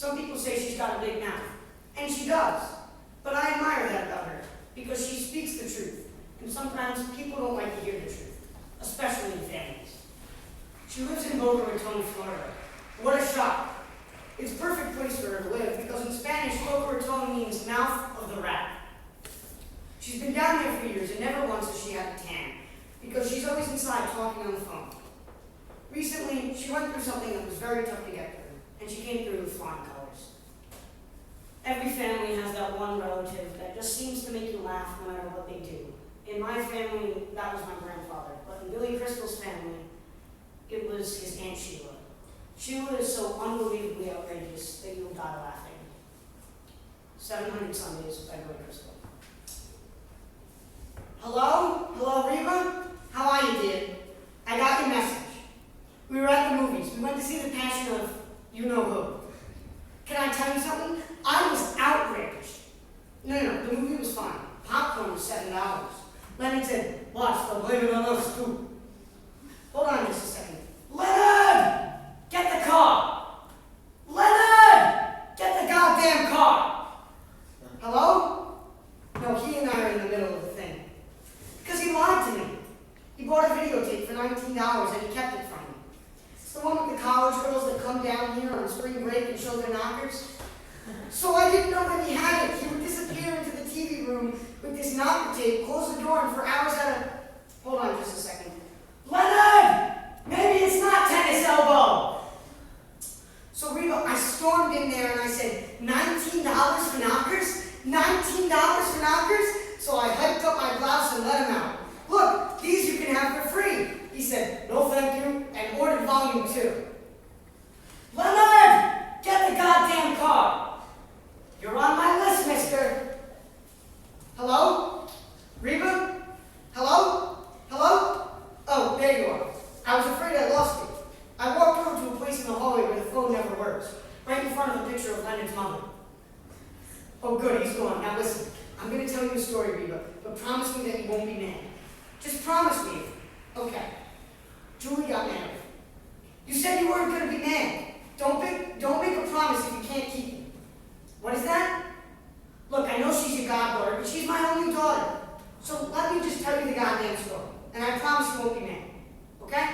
Some people say she's got a big mouth, and she does. But I admire that about her, because she speaks the truth. And sometimes people don't like to hear the truth, especially in families. She lives in Boca Raton, Florida. What a shock. It's a perfect place for her to live, because in Spanish, Boca Raton means mouth of the rat. She's been down there for years, and never once has she had a tan, because she's always inside talking on the phone. Recently, she went through something that was very tough to get through, and she came through with flying colors. Every family has that one relative that just seems to make you laugh no matter what they do. In my family, that was my grandfather, but in Billy Crystal's family, it was his Aunt Sheila. Sheila is so unbelievably outrageous that you'll die laughing. 700 Sundays by Billy Crystal. Hello? Hello, Reba? How are you, dear? I got your message. We were at the movies. We went to see The Passion of you-know-who. Can I tell you something? I was outraged. No, the movie was fine. Popcorn was $7. Leonard said, watch, they'll blame it on us too. Hold on just a second. Leonard! Get the car! Leonard! Get the goddamn car! Hello? No, he and I are in the middle of the thing. Because he lied to me. He bought a videotape for $19 and he kept it from me. It's the one with the college girls that come down here on spring break and show their knockers. So I didn't know that he had it. He would disappear into the TV room with this knocker tape, close the door, and for hours at a... Hold on just a second. Leonard! Maybe it's not tennis elbow! So Reba, I stormed in there and I said, $19 for knockers? $19 for knockers? So I hiked up my blouse and let him out. Look, these you can have for free. He said, no thank you, and ordered volume 2. Leonard! Get the goddamn car! You're on my list, mister. Hello? Reba? Hello? Hello? Oh, there you are. I was afraid I lost you. I walked over to a place in the hallway where the phone never works, right in front of a picture of Leonard's mother. Oh, good, he's gone. Now listen, I'm going to tell you a story, Reba, but promise me that you won't be mad. Just promise me. Okay. Julie got married. You said you weren't going to be mad. Don't make a promise if you can't keep it. What is that? Look, I know she's your goddaughter, but she's my only daughter. So let me just tell you the goddamn story, and I promise you won't be mad. Okay?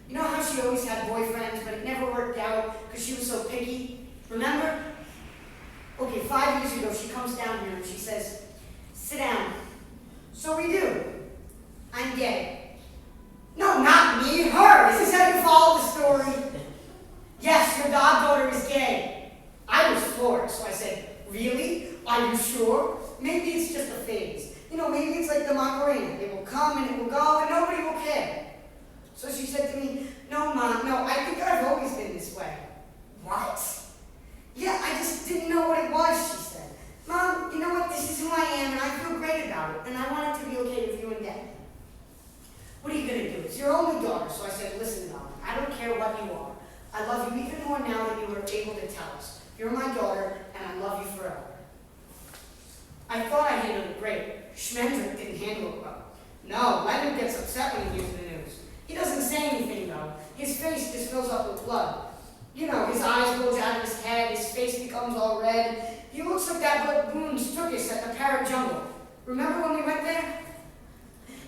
You know how she always had boyfriends, but it never worked out because she was so picky? Remember? Okay, 5 years ago, she comes down here and she says, sit down. So we do. I'm gay. No, not me, her. Is this how you follow the story? Yes, your goddaughter is gay. I was floored, so I said, really? Are you sure? Maybe it's just a phase. You know, maybe it's like the Macarena. It will come and it will go and nobody will care. So she said to me, no, Mom, no, I think I've always been this way. What? Yeah, I just didn't know what it was, she said. Mom, you know what? This is who I am and I feel great about it. And I want it to be okay with you and Dad. What are you going to do? It's your only daughter. So I said, listen, Mom, I don't care what you are. I love you even more now that you were able to tell us. You're my daughter, and I love you forever. I thought I handled it great. Schmendrick didn't handle it well. No, Leonard gets upset when he hears the news. He doesn't say anything, though. His face just fills up with blood. You know, his eyes bulge out of his head, his face becomes all red. He looks like that baboon's turkis at the Parrot Jungle. Remember when we went there?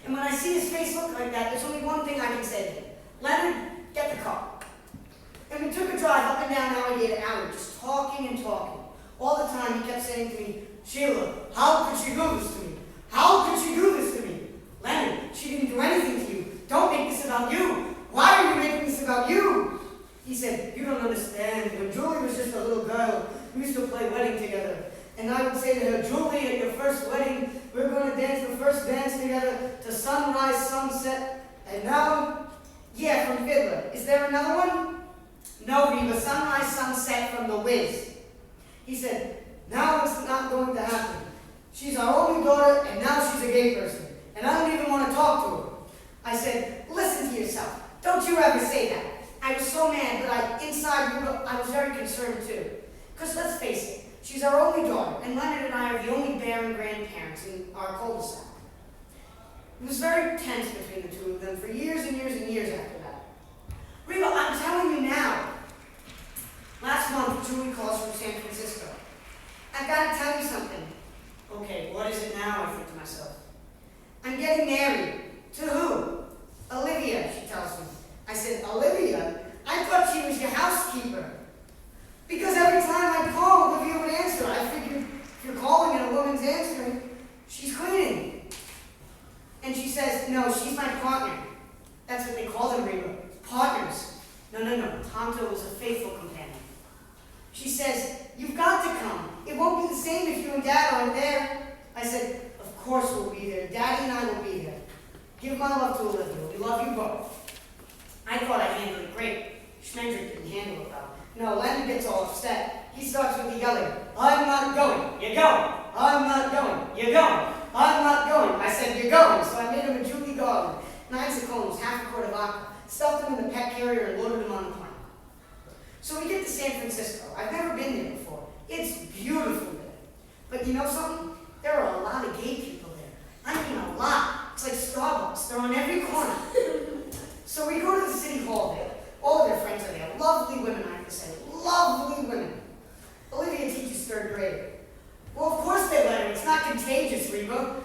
And when I see his face look like that, there's only one thing I can say to him. Leonard, get the car. And we took a drive up and down Alligator Alley, just talking and talking. All the time he kept saying to me, Sheila, how could she do this to me? How could she do this to me? Leonard, she didn't do anything to you. Don't make this about you. Why are you making this about you? He said, you don't understand. When Julie was just a little girl, we used to play wedding together. And I would say to her, Julie, at your first wedding, we're going to dance the first dance together to sunrise, sunset. And now, yeah, from Fiddler. Is there another one? No, Reba, sunrise, sunset from The Wiz. He said, now it's not going to happen. She's our only daughter, and now she's a gay person. And I don't even want to talk to her. I said, listen to yourself. Don't you ever say that. I was so mad, but inside, I was very concerned too. Because let's face it, she's our only daughter, and Leonard and I are the only bearing grandparents in our cul-de-sac. It was very tense between the two of them for years and years and years after that. Reba, I'm telling you now. Last month, Julie calls from San Francisco. I've got to tell you something. Okay, what is it now, I think to myself. I'm getting married. To who? Olivia, she tells me. I said, Olivia? I thought she was your housekeeper. Because every time I call, Olivia would answer. I figured if you're calling and a woman's answering, she's cleaning. And she says, no, she's my partner. That's what they call them, Reba. Partners. No. Tonto was a faithful companion. She says, you've got to come. It won't be the same if you and Dad aren't there. I said, of course we'll be there. Daddy and I will be there. Give my love to Olivia. We love you both. I thought I handled it great. Schmendrick didn't handle it well. No, Leonard gets all upset. He starts with the yelling, I'm not going. You're going. I'm not going. You're going. I'm not going. I said, you're going. So I made him a Julie garland, 9 secones, half a quart of vodka, stuffed him in the pet carrier and loaded him on the plane. So we get to San Francisco. I've never been there before. It's beautiful there. But you know something? There are a lot of gay people there. I mean a lot. It's like Starbucks. They're on every corner. So we go to the city hall there. All of their friends are there. Lovely women, I have to say. Lovely women. Olivia teaches 3rd grade. Well, of course they let her. It's not contagious, Reba.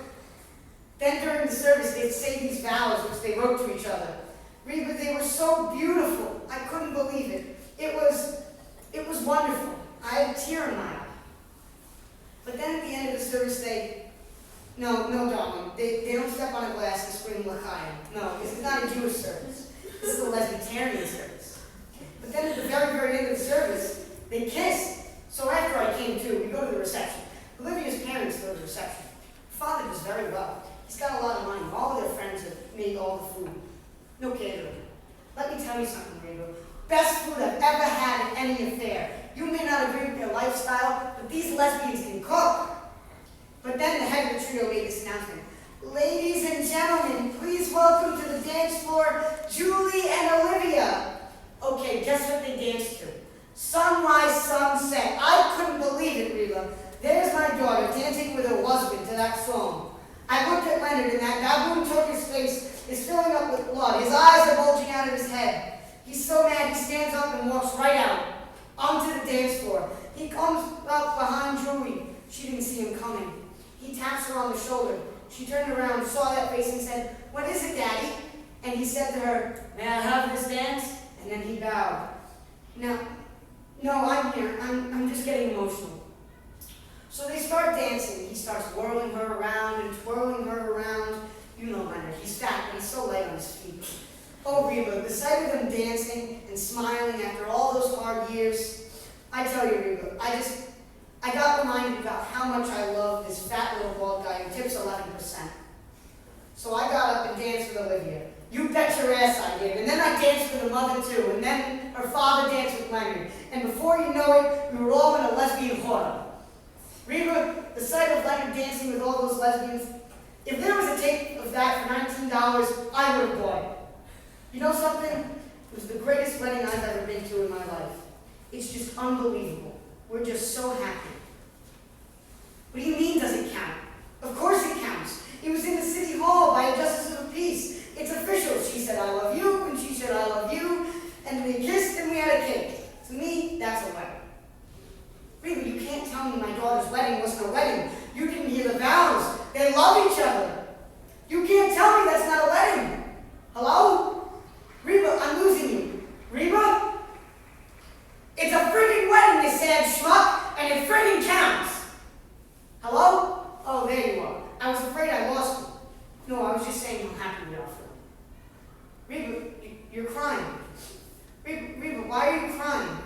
Then during the service, they'd say these vows, which they wrote to each other. Reba, they were so beautiful. I couldn't believe it. It was wonderful. I had a tear in my eye. But then at the end of the service, no, darling, they don't step on a glass and scream l'chaim. No, this is not a Jewish service. This is a lesbian service. But then at the very, very end of the service, they kiss. So after I came to, we go to the reception. Olivia's parents go to the reception. Her father does very well. He's got a lot of money. All of their friends have made all the food. No catering. Let me tell you something, Reba. Best food I've ever had at any affair. You may not agree with their lifestyle, but these lesbians can cook. But then the head of the trio made this announcement. Ladies and gentlemen, please welcome to the dance floor, Julie and Olivia. Okay, guess what they danced to? Sunrise, Sunset. I couldn't believe it, Reba. There's my daughter dancing with her husband to that song. I looked at Leonard, and that baboon turkey's face is filling up with blood. His eyes are bulging out of his head. He's so mad, he stands up and walks right out onto the dance floor. He comes up behind Julie. She didn't see him coming. He taps her on the shoulder. She turned around, saw that face, and said, what is it, Daddy? And he said to her, may I have this dance? And then he bowed. No, I'm here. I'm just getting emotional. So they start dancing. He starts whirling her around and twirling her around. You know Leonard, he's fat, but he's so light on his feet. Oh, Reba, the sight of them dancing and smiling after all those hard years, I tell you, Reba, I got reminded about how much I love this fat little bald guy who tips 11%. So I got up and danced with Olivia. You bet your ass I did. And then I danced with her mother too. And then her father danced with Leonard. And before you know it, we were all in a lesbian horde. Reba, the sight of Leonard dancing with all those lesbians, if there was a tape of that for $19, I would have bought it. You know something? It was the greatest wedding I've ever been to in my life. It's just unbelievable. We're just so happy. What do you mean does it count? Of course it counts. It was in the city hall by a justice of the peace. It's official. She said, I love you, and she said, I love you, and we kissed and we had a cake. To me, that's a wedding. Really, you can't tell me my daughter's wedding wasn't a wedding. You didn't hear the vows. They love each other. You can't tell me that's not a wedding. Hello? Reba, I'm losing you. Reba? It's a friggin' wedding, you sad schmuck, and it friggin' counts. Hello? Oh, there you are. I was afraid I lost you. No, I was just saying how happy we are for you. Reba, you're crying. Reba, why are you crying?